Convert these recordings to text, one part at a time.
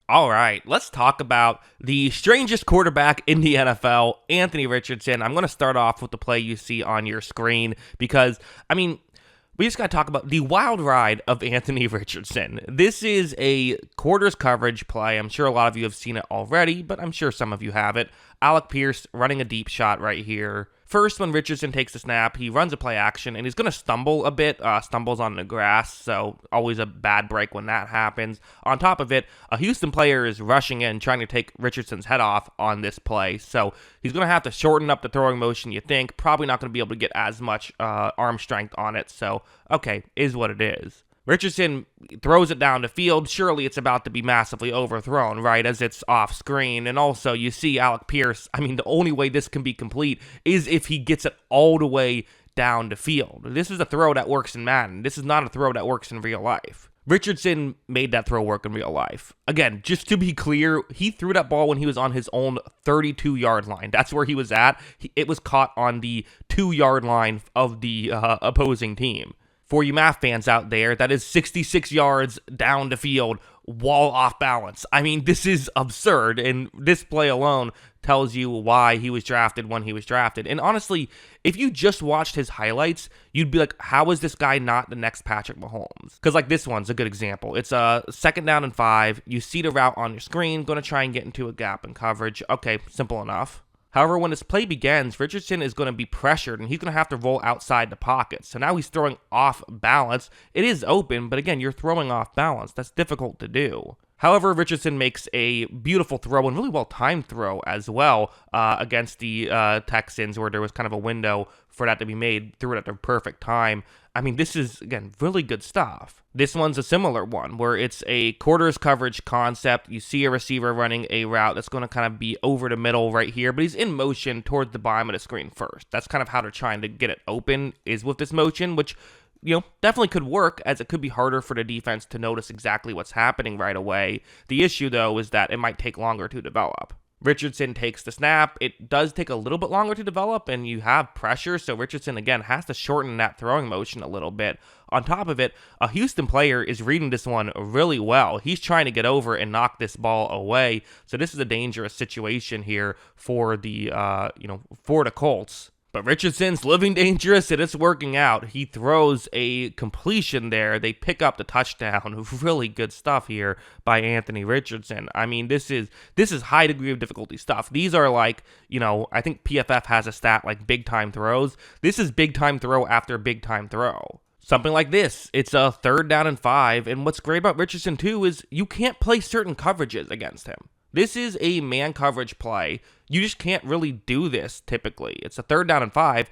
All right, let's talk about the strangest quarterback in the NFL, Anthony Richardson. I'm going to start off with the play you see on your screen because, we just got to talk about the wild ride of Anthony Richardson. This is a quarters coverage play. I'm sure a lot of you have seen it already, but I'm sure some of you haven't. Alec Pierce running a deep shot right here. First, when Richardson takes the snap, he runs a play action, and he's going to stumble a bit, stumbles on the grass, so always a bad break when that happens. On top of it, a Houston player is rushing in, trying to take Richardson's head off on this play, so he's going to have to shorten up the throwing motion, you think. Probably not going to be able to get as much arm strength on it, so okay, is what it is. Richardson throws it down the field. Surely it's about to be massively overthrown, right, as it's off screen. And also, you see Alec Pierce. The only way this can be complete is if he gets it all the way down the field. This is a throw that works in Madden. This is not a throw that works in real life. Richardson made that throw work in real life. Again, just to be clear, he threw that ball when he was on his own 32-yard line. That's where he was at. It was caught on the 2-yard line of the opposing team. For you math fans out there, that is 66 yards down the field while off balance. This is absurd, and this play alone tells you why he was drafted when he was drafted. And honestly, if you just watched his highlights, you'd be like, how is this guy not the next Patrick Mahomes? Because this one's a good example. It's a 2nd down and 5. You see the route on your screen, going to try and get into a gap in coverage. Okay, simple enough. However, when this play begins, Richardson is going to be pressured, and he's going to have to roll outside the pocket. So now he's throwing off balance. It is open, but again, you're throwing off balance. That's difficult to do. However, Richardson makes a beautiful throw and really well-timed throw as well against the Texans, where there was kind of a window for that to be made. Threw it at the perfect time. This is, again, really good stuff. This one's a similar one, where it's a quarters coverage concept. You see a receiver running a route that's going to kind of be over the middle right here, but he's in motion towards the bottom of the screen first. That's kind of how they're trying to get it open, is with this motion, which definitely could work, as it could be harder for the defense to notice exactly what's happening right away. The issue, though, is that it might take longer to develop. Richardson takes the snap. It does take a little bit longer to develop, and you have pressure, so Richardson, again, has to shorten that throwing motion a little bit. On top of it, a Houston player is reading this one really well. He's trying to get over and knock this ball away, so this is a dangerous situation here for the Colts. But Richardson's living dangerous, and it's working out. He throws a completion there. They pick up the touchdown. Really good stuff here by Anthony Richardson. This is high degree of difficulty stuff. These are I think PFF has a stat like big time throws. This is big time throw after big time throw. Something like this. It's a 3rd down and 5. And what's great about Richardson too is you can't play certain coverages against him. This is a man coverage play. You just can't really do this typically. It's a 3rd down and 5.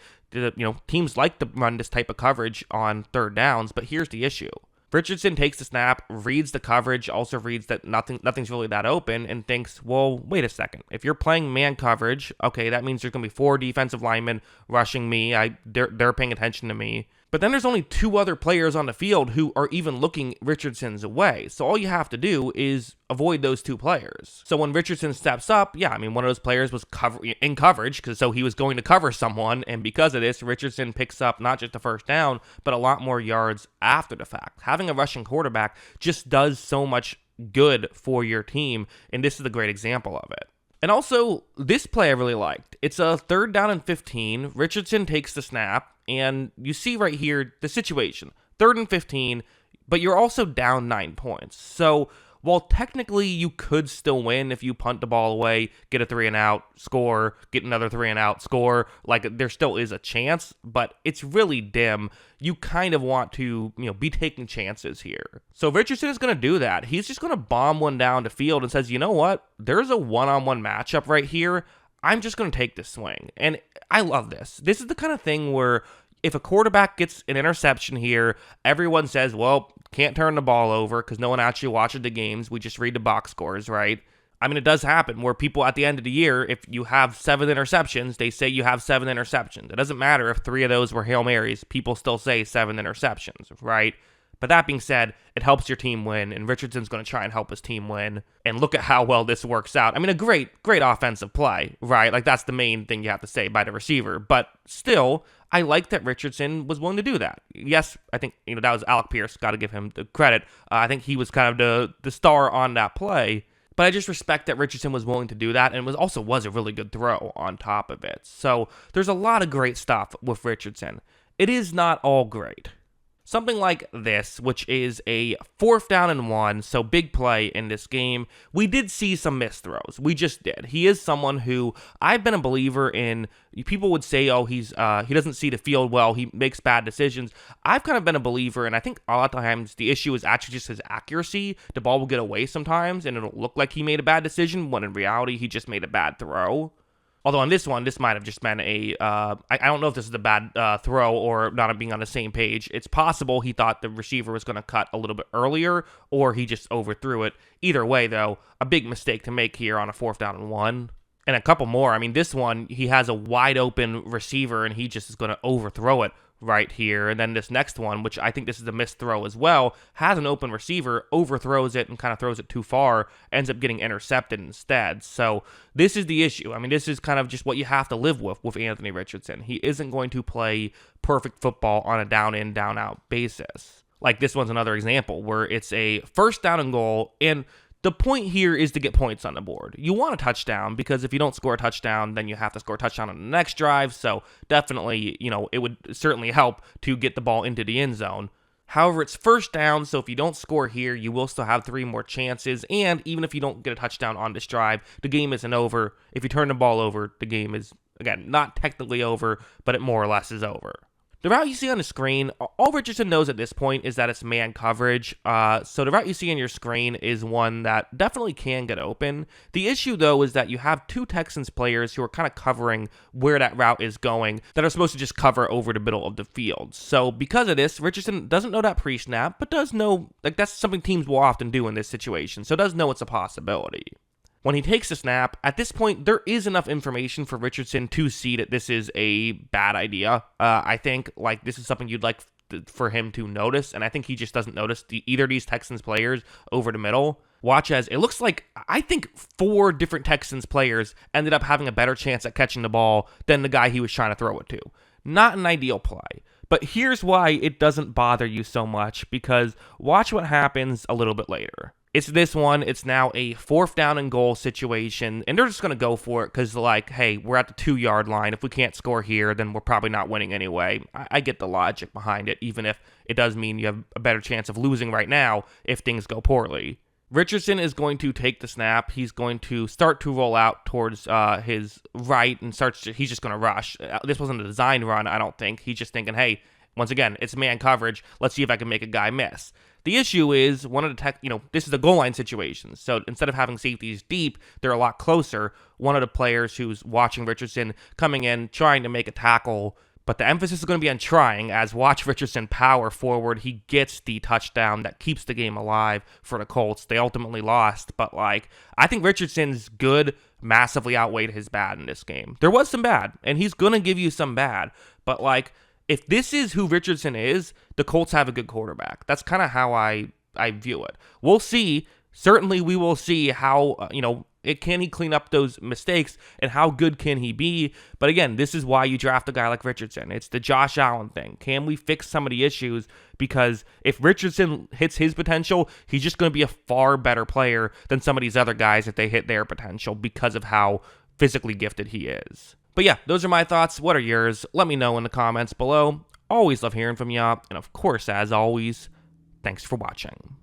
Teams like to run this type of coverage on 3rd downs, but here's the issue. Richardson takes the snap, reads the coverage, also reads that nothing's really that open, and thinks, well, wait a second. If you're playing man coverage, okay, that means there's going to be 4 defensive linemen rushing me. They're paying attention to me. But then there's only 2 other players on the field who are even looking Richardson's way. So all you have to do is avoid those 2 players. So when Richardson steps up, one of those players was in coverage, so he was going to cover someone. And because of this, Richardson picks up not just the 1st down, but a lot more yards after the fact. Having a rushing quarterback just does so much good for your team. And this is a great example of it. And also, this play I really liked. It's a 3rd down and 15. Richardson takes the snap, and you see right here the situation. 3rd and 15, but you're also down 9 points. So while technically you could still win if you punt the ball away, get a 3 and out, score, get another 3 and out, score, there still is a chance, but it's really dim. You kind of want to, be taking chances here. So Richardson is going to do that. He's just going to bomb one down the field and says, you know what? There's a one-on-one matchup right here. I'm just going to take this swing. And I love this. This is the kind of thing where if a quarterback gets an interception here, everyone says, well, can't turn the ball over because no one actually watches the games. We just read the box scores, right? It does happen where people at the end of the year, if you have 7 interceptions, they say you have 7 interceptions. It doesn't matter if 3 of those were Hail Marys. People still say 7 interceptions, right? But that being said, it helps your team win, and Richardson's going to try and help his team win. And look at how well this works out. A great offensive play, right? That's the main thing you have to say by the receiver. But still, I like that Richardson was willing to do that. Yes, I think that was Alec Pierce. Got to give him the credit. I think he was kind of the star on that play. But I just respect that Richardson was willing to do that, and was a really good throw on top of it. So there's a lot of great stuff with Richardson. It is not all great. Something like this, which is a 4th down and 1, so big play in this game. We did see some missed throws. We just did. He is someone who I've been a believer in. People would say, oh, he doesn't see the field well. He makes bad decisions. I've kind of been a believer, and I think a lot of times the issue is actually just his accuracy. The ball will get away sometimes, and it'll look like he made a bad decision, when in reality, he just made a bad throw. Although on this one, this might have just been I don't know if this is a bad throw or not being on the same page. It's possible he thought the receiver was going to cut a little bit earlier, or he just overthrew it. Either way, though, a big mistake to make here on a 4th down and 1. And a couple more. I mean, this one, he has a wide open receiver, and he just is going to overthrow it right here. And then this next one, which I think this is a missed throw as well, has an open receiver, overthrows it and kind of throws it too far, ends up getting intercepted instead. So this is the issue. I mean, this is kind of just what you have to live with Anthony Richardson. He isn't going to play perfect football on a down in, down out basis. Like this one's another example where it's a 1st down and goal, and the point here is to get points on the board. You want a touchdown, because if you don't score a touchdown, then you have to score a touchdown on the next drive. So definitely, it would certainly help to get the ball into the end zone. However, it's 1st down, so if you don't score here, you will still have 3 more chances. And even if you don't get a touchdown on this drive, the game isn't over. If you turn the ball over, the game is, again, not technically over, but it more or less is over. The route you see on the screen, all Richardson knows at this point is that it's man coverage. So the route you see on your screen is one that definitely can get open. The issue, though, is that you have 2 Texans players who are kind of covering where that route is going that are supposed to just cover over the middle of the field. So because of this, Richardson doesn't know that pre-snap, but does know, that's something teams will often do in this situation. So does know it's a possibility. When he takes a snap, at this point, there is enough information for Richardson to see that this is a bad idea. I think this is something you'd like for him to notice, and I think he just doesn't notice either of these Texans players over the middle. Watch as it looks like, I think 4 different Texans players ended up having a better chance at catching the ball than the guy he was trying to throw it to. Not an ideal play. But here's why it doesn't bother you so much, because watch what happens a little bit later. It's this one. It's now a 4th down and goal situation, and they're just going to go for it because, hey, we're at the 2-yard line. If we can't score here, then we're probably not winning anyway. I get the logic behind it, even if it does mean you have a better chance of losing right now if things go poorly. Richardson is going to take the snap. He's going to start to roll out towards his right, and he's just going to rush. This wasn't a designed run, I don't think. He's just thinking, hey, once again, it's man coverage. Let's see if I can make a guy miss. The issue is one of the this is a goal line situation. So instead of having safeties deep, they're a lot closer. One of the players who's watching Richardson coming in, trying to make a tackle, but the emphasis is going to be on trying, as watch Richardson power forward. He gets the touchdown that keeps the game alive for the Colts. They ultimately lost, but I think Richardson's good massively outweighed his bad in this game. There was some bad, and he's going to give you some bad, but if this is who Richardson is, the Colts have a good quarterback. That's kind of how I view it. We'll see. Certainly we will see how, can he clean up those mistakes and how good can he be? But again, this is why you draft a guy like Richardson. It's the Josh Allen thing. Can we fix some of the issues? Because if Richardson hits his potential, he's just going to be a far better player than some of these other guys if they hit their potential because of how physically gifted he is. But yeah, those are my thoughts. What are yours? Let me know in the comments below. Always love hearing from y'all. And of course, as always, thanks for watching.